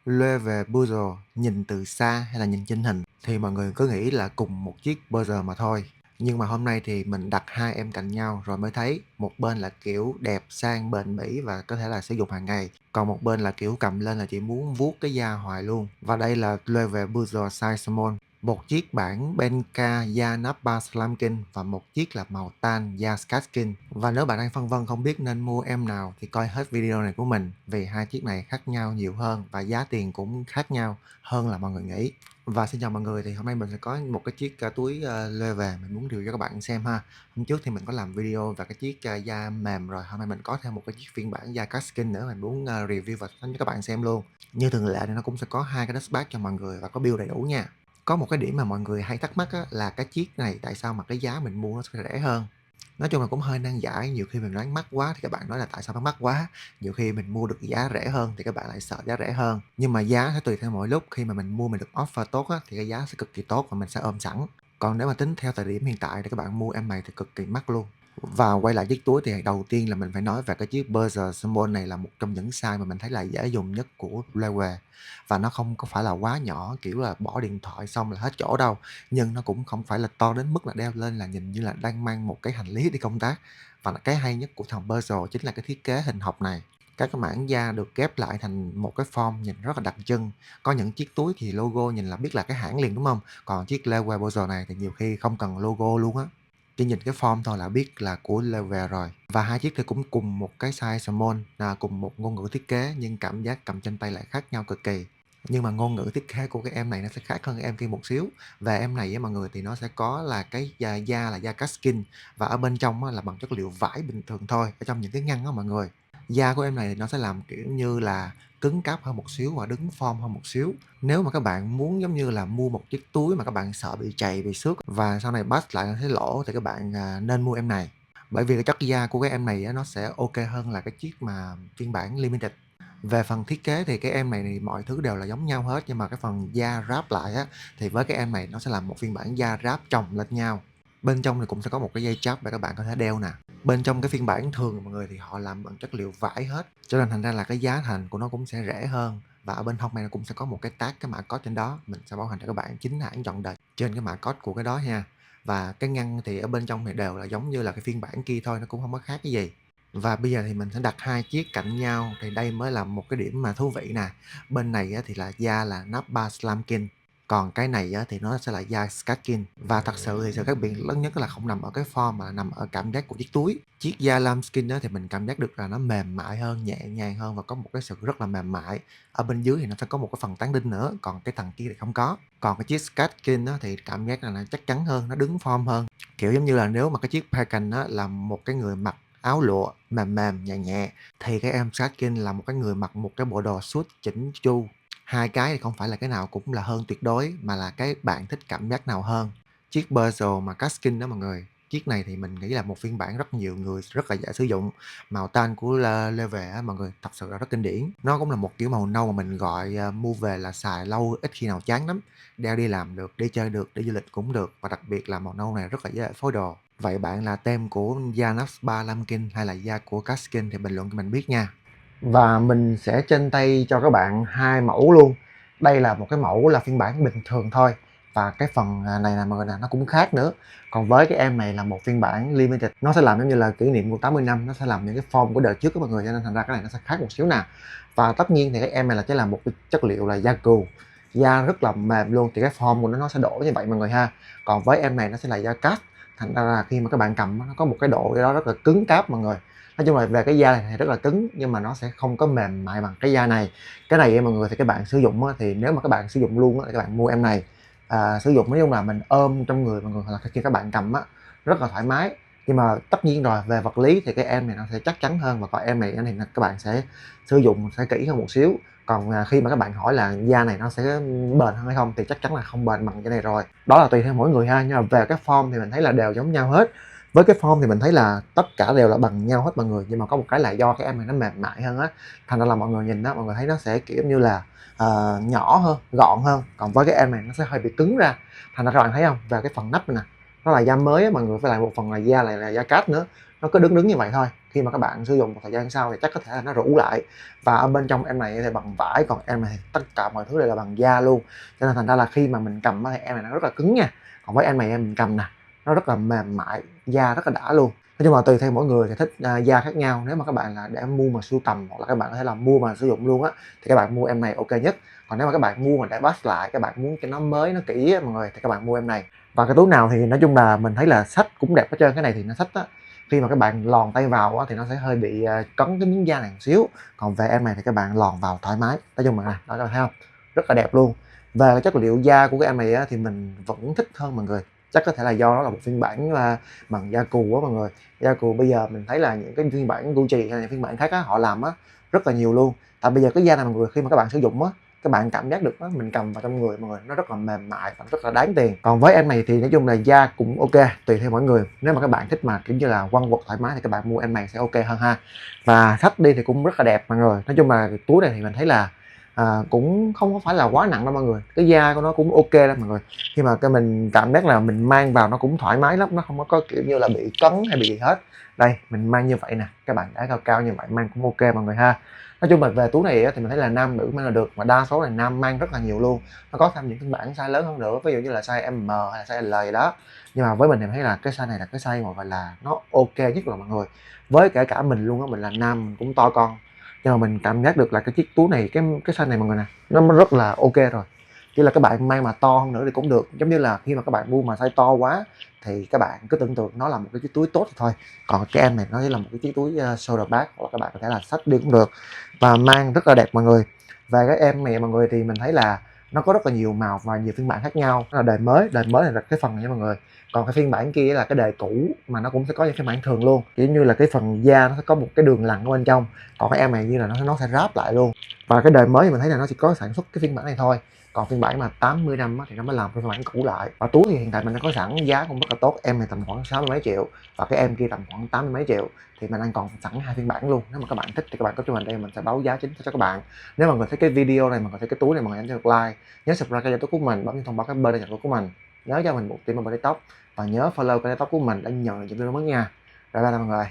Loewe Bezel nhìn từ xa hay là nhìn trên hình thì mọi người cứ nghĩ là cùng một chiếc Bezel mà thôi. Nhưng mà hôm nay thì mình đặt hai em cạnh nhau rồi mới thấy một bên là kiểu đẹp sang bền bỉ và có thể là sử dụng hàng ngày. Còn một bên là kiểu cầm lên là chỉ muốn vuốt cái da hoài luôn. Và đây là Loewe Bezel size small. Một chiếc bản Benka da Nappa Slamkin và một chiếc là màu tan da Skatskin. Và nếu bạn đang phân vân không biết nên mua em nào thì coi hết video này của mình, vì hai chiếc này khác nhau nhiều hơn và giá tiền cũng khác nhau hơn là mọi người nghĩ. Và xin chào mọi người, thì hôm nay mình sẽ có một cái chiếc túi Loewe mình muốn review cho các bạn xem ha. Hôm trước thì mình có làm video về cái chiếc da mềm rồi, hôm nay mình có thêm một cái chiếc phiên bản da Skatskin nữa, mình muốn review và cho các bạn xem luôn. Như thường lệ thì nó cũng sẽ có hai cái dust bag cho mọi người và có build đầy đủ nha. Có một cái điểm mà mọi người hay thắc mắc á, là cái chiếc này tại sao mà cái giá mình mua nó sẽ rẻ hơn. Nói chung là cũng hơi nan giải, nhiều khi mình đoán mắc quá thì các bạn nói là tại sao nó mắc quá, nhiều khi mình mua được giá rẻ hơn thì các bạn lại sợ giá rẻ hơn. Nhưng mà giá sẽ tùy theo mỗi lúc, khi mà mình mua mình được offer tốt á, thì cái giá sẽ cực kỳ tốt và mình sẽ ôm sẵn. Còn nếu mà tính theo thời điểm hiện tại thì các bạn mua em này thì cực kỳ mắc luôn. Và quay lại chiếc túi thì đầu tiên là mình phải nói về cái chiếc Bezel Small này, là một trong những size mà mình thấy là dễ dùng nhất của Loewe. Và nó không có phải là quá nhỏ, kiểu là bỏ điện thoại xong là hết chỗ đâu. Nhưng nó cũng không phải là to đến mức là đeo lên là nhìn như là đang mang một cái hành lý đi công tác. Và cái hay nhất của thằng Bezel chính là cái thiết kế hình hộp này. Các cái mảng da được ghép lại thành một cái form nhìn rất là đặc trưng. Có những chiếc túi thì logo nhìn là biết là cái hãng liền, đúng không? Còn chiếc Loewe Bezel này thì nhiều khi không cần logo luôn á. Chỉ nhìn cái form thôi là biết là của Loewe rồi. Và hai chiếc thì cũng cùng một cái size small, cùng một ngôn ngữ thiết kế, nhưng cảm giác cầm trên tay lại khác nhau cực kỳ. Nhưng mà ngôn ngữ thiết kế của cái em này nó sẽ khác hơn cái em kia một xíu. Và em này á mọi người, thì nó sẽ có là cái da là da Kaskin, và ở bên trong á, là bằng chất liệu vải bình thường thôi, ở trong những cái ngăn á mọi người. Da của em này thì nó sẽ làm kiểu như là cứng cáp hơn một xíu và đứng form hơn một xíu. Nếu mà các bạn muốn giống như là mua một chiếc túi mà các bạn sợ bị chày, bị xước và sau này bắt lại nó thấy lỗ, thì các bạn nên mua em này. Bởi vì cái chất da của cái em này á, nó sẽ ok hơn là cái chiếc mà phiên bản limited. Về phần thiết kế thì cái em này thì mọi thứ đều là giống nhau hết, nhưng mà cái phần da ráp lại á, thì với cái em này nó sẽ là một phiên bản da ráp chồng lên nhau. Bên trong thì cũng sẽ có một cái dây cháp để các bạn có thể đeo nè. Bên trong cái phiên bản thường mọi người thì họ làm bằng chất liệu vải hết, cho nên thành ra là cái giá thành của nó cũng sẽ rẻ hơn. Và ở bên hông này nó cũng sẽ có một cái tag, cái mã code trên đó, mình sẽ bảo hành cho các bạn chính hãng chọn đời trên cái mã code của cái đó nha. Và cái ngăn thì ở bên trong thì đều là giống như là cái phiên bản kia thôi, nó cũng không có khác cái gì. Và bây giờ thì mình sẽ đặt hai chiếc cạnh nhau, thì đây mới là một cái điểm mà thú vị nè. Bên này á, thì là da là Nappa Slamkin, còn cái này á, thì nó sẽ là da Skatskin. Và thật sự thì sự khác biệt lớn nhất là không nằm ở cái form mà nằm ở cảm giác của chiếc túi. Chiếc da lambskin á, thì mình cảm giác được là nó mềm mại hơn, nhẹ nhàng hơn và có một cái sự rất là mềm mại. Ở bên dưới thì nó sẽ có một cái phần tán đinh nữa, còn cái thằng kia thì không có. Còn cái chiếc Skatskin á, thì cảm giác là nó chắc chắn hơn, nó đứng form hơn. Kiểu giống như là nếu mà cái chiếc Pecan á, là một cái người mặc áo lụa mềm mềm nhẹ nhẹ, thì cái em Skatskin là một cái người mặc một cái bộ đồ suit chỉnh chu. Hai cái thì không phải là cái nào cũng là hơn tuyệt đối, mà là cái bạn thích cảm giác nào hơn. Chiếc Bezel mà Kaskin đó mọi người, chiếc này thì mình nghĩ là một phiên bản rất nhiều người rất là dễ sử dụng. Màu tan của Loewe á mọi người, thật sự là rất kinh điển. Nó cũng là một kiểu màu nâu mà mình gọi mua về là xài lâu ít khi nào chán lắm. Đeo đi làm được, đi chơi được, đi du lịch cũng được, và đặc biệt là màu nâu này rất là dễ phối đồ. Vậy bạn là tem của da Nappa Lamkin hay là da của Kaskin thì bình luận cho mình biết nha. Và mình sẽ trên tay cho các bạn hai mẫu luôn. Đây là một cái mẫu là phiên bản bình thường thôi, và cái phần này là mọi người, là nó cũng khác nữa. Còn với cái em này là một phiên bản limited, nó sẽ làm giống như là kỷ niệm của 80 năm, nó sẽ làm những cái form của đời trước của mọi người, cho nên thành ra cái này nó sẽ khác một xíu nào. Và tất nhiên thì cái em này là chỉ là một cái chất liệu là da cừu, da rất là mềm luôn, thì cái form của nó sẽ đổ như vậy mọi người ha. Còn với em này nó sẽ là da cast, thành ra là khi mà các bạn cầm nó có một cái độ đó rất là cứng cáp mọi người. Nói chung là về cái da này thì rất là cứng, nhưng mà nó sẽ không có mềm mại bằng cái da này. Cái này mọi người thì các bạn sử dụng á, thì nếu mà các bạn sử dụng luôn á, thì các bạn mua em này sử dụng, nói chung là mình ôm trong người mọi người, hoặc là khi các bạn cầm á rất là thoải mái. Nhưng mà tất nhiên rồi, về vật lý thì cái em này nó sẽ chắc chắn hơn, và còn em này thì các bạn sẽ sử dụng sẽ kỹ hơn một xíu. Còn khi mà các bạn hỏi là da này nó sẽ bền hơn hay không, thì chắc chắn là không bền bằng cái này rồi. Đó là tùy theo mỗi người ha, nhưng mà về cái form thì mình thấy là đều giống nhau hết. Với cái form thì mình thấy là tất cả đều là bằng nhau hết mọi người, nhưng mà có một cái là do cái em này nó mềm mại hơn á, thành ra là mọi người nhìn đó, mọi người thấy nó sẽ kiểu như là nhỏ hơn, gọn hơn. Còn với cái em này nó sẽ hơi bị cứng ra, thành ra các bạn thấy không, về cái phần nắp này nè, nó là da mới á mọi người, với lại một phần là da này là da cát nữa, nó cứ đứng đứng như vậy thôi. Khi mà các bạn sử dụng một thời gian sau thì chắc có thể là nó rũ lại. Và ở bên trong em này thì bằng vải, còn em này thì tất cả mọi thứ đều là bằng da luôn, cho nên thành ra là khi mà mình cầm thì em này nó rất là cứng nha. Còn với em này em mình cầm nè, nó rất là mềm mại, da rất là đã luôn. Nói chung là tùy theo mỗi người thì thích da khác nhau. Nếu mà các bạn là để mua mà sưu tầm, hoặc là các bạn có thể là mua mà sử dụng luôn á, thì các bạn mua em này ok nhất. Còn nếu mà các bạn mua mà để bắt lại, các bạn muốn cho nó mới, nó kỹ á, mọi người, thì các bạn mua em này. Và cái túi nào thì nói chung là mình thấy là xách cũng đẹp hết trơn. Cái này thì nó xách á, khi mà các bạn lòn tay vào á, thì nó sẽ hơi bị cấn cái miếng da này một xíu. Còn về em này thì các bạn lòn vào thoải mái. Nói chung là đó, các bạn thấy không, rất là đẹp luôn. Về cái chất liệu da của cái em này á, thì mình vẫn thích hơn mọi người. Chắc có thể là do nó là một phiên bản bằng da cù á mọi người. Da cù bây giờ mình thấy là những cái phiên bản Gucci hay là phiên bản khác á, họ làm á rất là nhiều luôn. Tại bây giờ cái da này mọi người, khi mà các bạn sử dụng á, các bạn cảm giác được đó, mình cầm vào trong người mọi người, nó rất là mềm mại và rất là đáng tiền. Còn với em này thì nói chung là da cũng ok, tùy theo mỗi người. Nếu mà các bạn thích mà kiểu như là quăng quật thoải mái thì các bạn mua em này sẽ ok hơn ha. Và xách đi thì cũng rất là đẹp mọi người. Nói chung là túi này thì mình thấy là cũng không có phải là quá nặng đâu mọi người. Cái da của nó cũng ok đó mọi người. Khi mà cái mình cảm giác là mình mang vào nó cũng thoải mái lắm, nó không có kiểu như là bị cấn hay bị gì hết. Đây mình mang như vậy nè, các bạn đá cao cao như vậy mang cũng ok mọi người ha. Nói chung là về túi này thì mình thấy là nam nữ mang là được, mà đa số là nam mang rất là nhiều luôn. Nó có thêm những phiên bản size lớn hơn nữa, ví dụ như là size M hay là size L gì đó. Nhưng mà với mình thì mình thấy là cái size này là cái size mà gọi là nó ok nhất rồi mọi người. Với kể cả mình luôn á, mình là nam mình cũng to con, nhưng mà mình cảm giác được là cái chiếc túi này, cái size này mọi người nè, nó rất là ok rồi. Chỉ là các bạn mang mà to hơn nữa thì cũng được. Giống như là khi mà các bạn mua mà size to quá thì các bạn cứ tưởng tượng nó là một cái chiếc túi tốt thì thôi. Còn cái em này nó chỉ là một cái chiếc túi shoulder bag, hoặc là các bạn có thể là xách đi cũng được, và mang rất là đẹp mọi người. Và cái em này mọi người thì mình thấy là nó có rất là nhiều màu và nhiều phiên bản khác nhau. Nó là đời mới này là cái phần này nha mọi người. Còn cái phiên bản kia là cái đời cũ, mà nó cũng sẽ có những phiên bản thường luôn, kiểu như là cái phần da nó sẽ có một cái đường lằn ở bên trong. Còn cái em này như là nó sẽ ráp lại luôn. Và cái đời mới thì mình thấy là nó chỉ có sản xuất cái phiên bản này thôi. Còn phiên bản mà 80 năm thì nó mới làm cái phiên bản cũ lại. Và túi thì hiện tại mình đã có sẵn, giá cũng rất là tốt. Em này tầm khoảng 60 mấy triệu và cái em kia tầm khoảng 80 mấy triệu. Thì mình đang còn sẵn hai phiên bản luôn. Nếu mà các bạn thích thì các bạn có cho mình đây, mình sẽ báo giá chính cho các bạn. Nếu mà người thấy cái video này, mà người thấy cái túi này, mọi người nhấn cho like, nhớ subscribe kênh youtube của mình, bấm thông báo cái bên nhận của mình, nhớ cho mình một tim ở bên tóc, và nhớ follow kênh youtube của mình để nhận được những video mới nha. Bye bye mọi người.